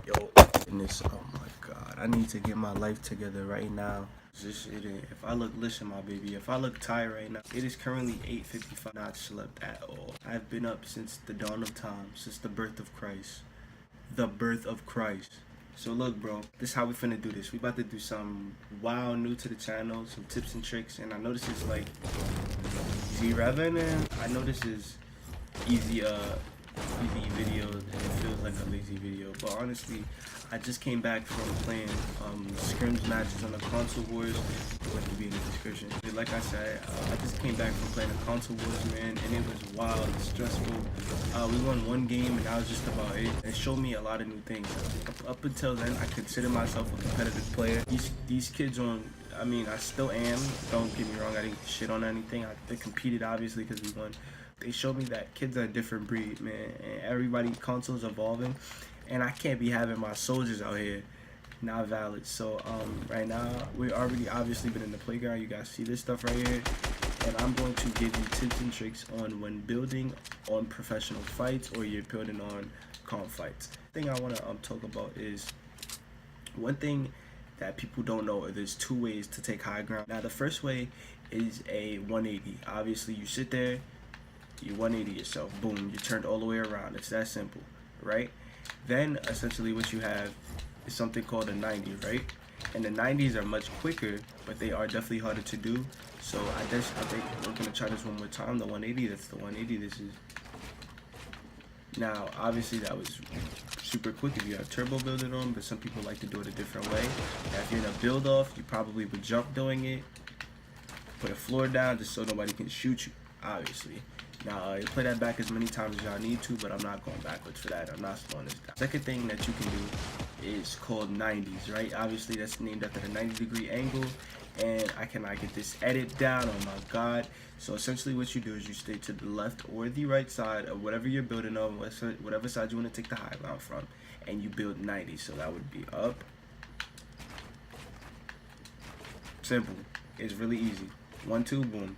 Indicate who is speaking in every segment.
Speaker 1: Yo, goodness, oh my god, I need to get my life together right now. If I look, listen, my baby, if I look tired right now, it is currently 8:55. Not slept at all. I've been up since the dawn of time, since the birth of Christ. The birth of Christ. So look, bro, this is how we finna do this. We about to do some wild new to the channel, some tips and tricks, and I know this is like easy revenue. I know this is easy video and it feels like a lazy video, but honestly I just came back from playing scrims matches on the console wars. Link will be in the description. Like I said, I just came back from playing the console wars, man, and it was wild and stressful. We won one game and that was just about it. It showed me a lot of new things. Up until then I consider myself a competitive player. These kids I mean, I still am, don't get me wrong, I didn't shit on anything. They competed obviously because we won. They showed me that kids are a different breed, man, and everybody, consoles evolving, and I can't be having my soldiers out here not valid. So right now we already obviously been in the playground. You guys see this stuff right here, and I'm going to give you tips and tricks on when building on professional fights or you're building on comp fights. The thing I want to talk about is one thing that people don't know. There's two ways to take high ground. Now the first way is a 180. Obviously you sit there, you 180 yourself, boom, you turned all the way around. It's that simple, right? Then essentially what you have is something called a 90, right? And the 90s are much quicker, but they are definitely harder to do. So I think we're gonna try this one more time. The 180, that's the 180. This is now obviously that was super quick if you have turbo building on, but some people like to do it a different way. Now if you're in a build off, you probably would jump doing it, put a floor down just so nobody can shoot you, obviously. Now, you play that back as many times as y'all need to, but I'm not going backwards for that. I'm not slowing this down. Second thing that you can do is called 90s, right? Obviously, that's named after the 90-degree angle, and I cannot get this edit down. Oh my god. So essentially what you do is you stay to the left or the right side of whatever you're building on, whatever side you want to take the high ground from, and you build 90. So that would be up. Simple. It's really easy. 1, 2, boom.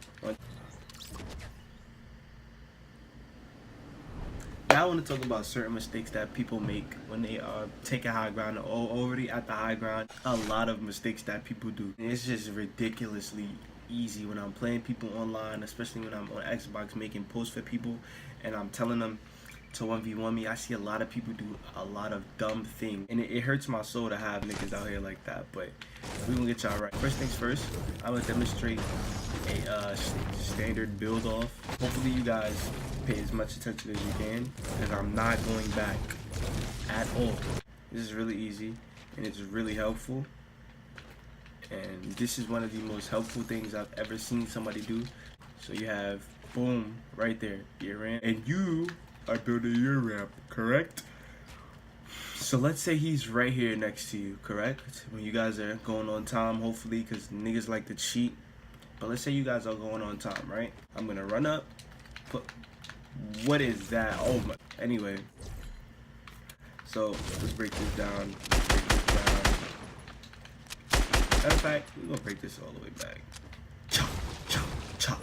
Speaker 1: Now I want to talk about certain mistakes that people make when they take a high ground or already at the high ground. A lot of mistakes that people do. And it's just ridiculously easy when I'm playing people online, especially when I'm on Xbox making posts for people and I'm telling them to 1v1 me. I see a lot of people do a lot of dumb things, and it hurts my soul to have niggas out here like that, but we gonna get y'all right. First things first, I'm gonna demonstrate a standard build off. Hopefully you guys pay as much attention as you can, because I'm not going back at all. This is really easy and it's really helpful, and this is one of the most helpful things I've ever seen somebody do. So you have boom right there, your ramp, and you are building your ramp, correct? So let's say he's right here next to you, correct? When you guys are going on time, hopefully, because niggas like to cheat. But let's say you guys are going on time, right? I'm gonna run up, what is that? Oh my, anyway. So let's break this down. Matter of fact, we're gonna break this all the way back. Chop, chop, chop.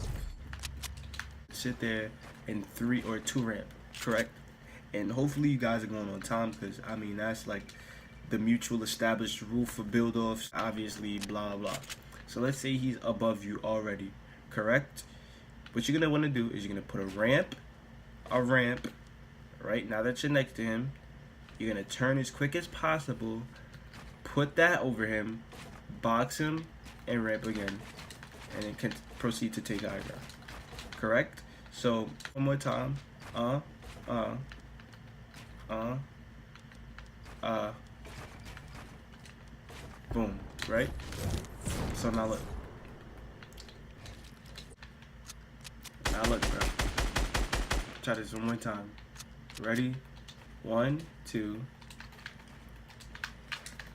Speaker 1: Sit there in 3 or 2 ramp, correct? And hopefully you guys are going on time, because I mean that's like the mutual established rule for build offs, obviously, blah blah. So let's say he's above you already, correct? What you're gonna want to do is you're gonna put a ramp, right? Now that you're next to him, you're gonna turn as quick as possible, put that over him, box him, and ramp again, and then can proceed to take high ground, correct? So one more time, boom, right? So now look, bro. Try this one more time. Ready? 1, 2,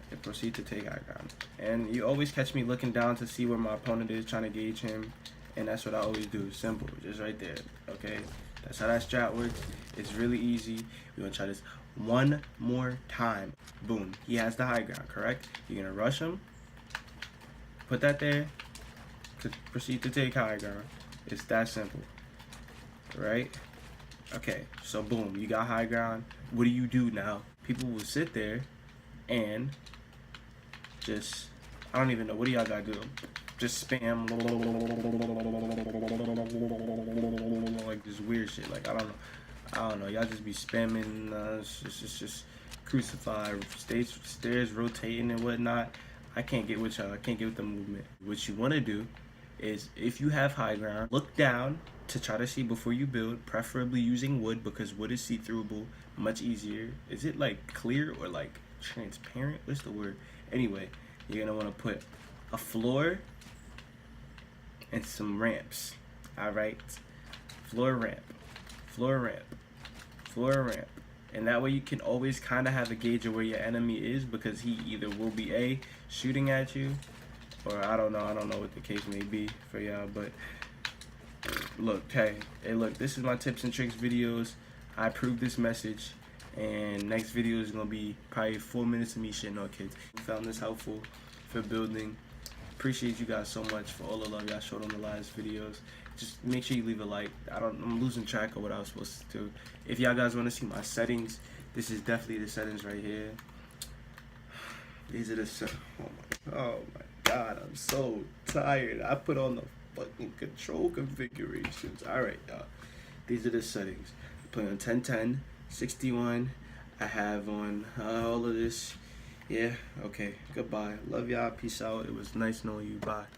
Speaker 1: and proceed to take high ground. And you always catch me looking down to see where my opponent is, trying to gauge him, and that's what I always do. Simple, just right there. Okay, that's how that strat works. It's really easy. We're gonna try this one more time. Boom, he has the high ground, correct? You're gonna rush him, put that there, to proceed to take high ground. It's that simple, right? Okay, so boom, you got high ground. What do you do now? People will sit there and just, I don't even know, what do y'all gotta do? Just spam like this weird shit. Like I don't know. Y'all just be spamming. It's just crucify, stairs rotating and whatnot. I can't get with y'all. I can't get with the movement. What you want to do is, if you have high ground, look down to try to see before you build, preferably using wood because wood is see-throughable, much easier. Is it like clear or like transparent? What's the word? Anyway, you're gonna want to put a floor and some ramps. All right, floor ramp, floor ramp, floor ramp, and that way you can always kind of have a gauge of where your enemy is, because he either will be shooting at you, or I don't know what the case may be for y'all. But look, hey look, this is my tips and tricks videos. I approve this message, and next video is gonna be probably 4 minutes of me shitting on kids. Found this helpful for building. Appreciate you guys so much for all the love y'all showed on the last videos. Just make sure you leave a like. I'm losing track of what I was supposed to do. If y'all guys want to see my settings, this is definitely the settings right here. These are the oh my god, I'm so tired. I put on the fucking control configurations. Alright, y'all. These are the settings. I play on 1010, 61. I have on all of this. Yeah, okay. Goodbye. Love y'all. Peace out. It was nice knowing you. Bye.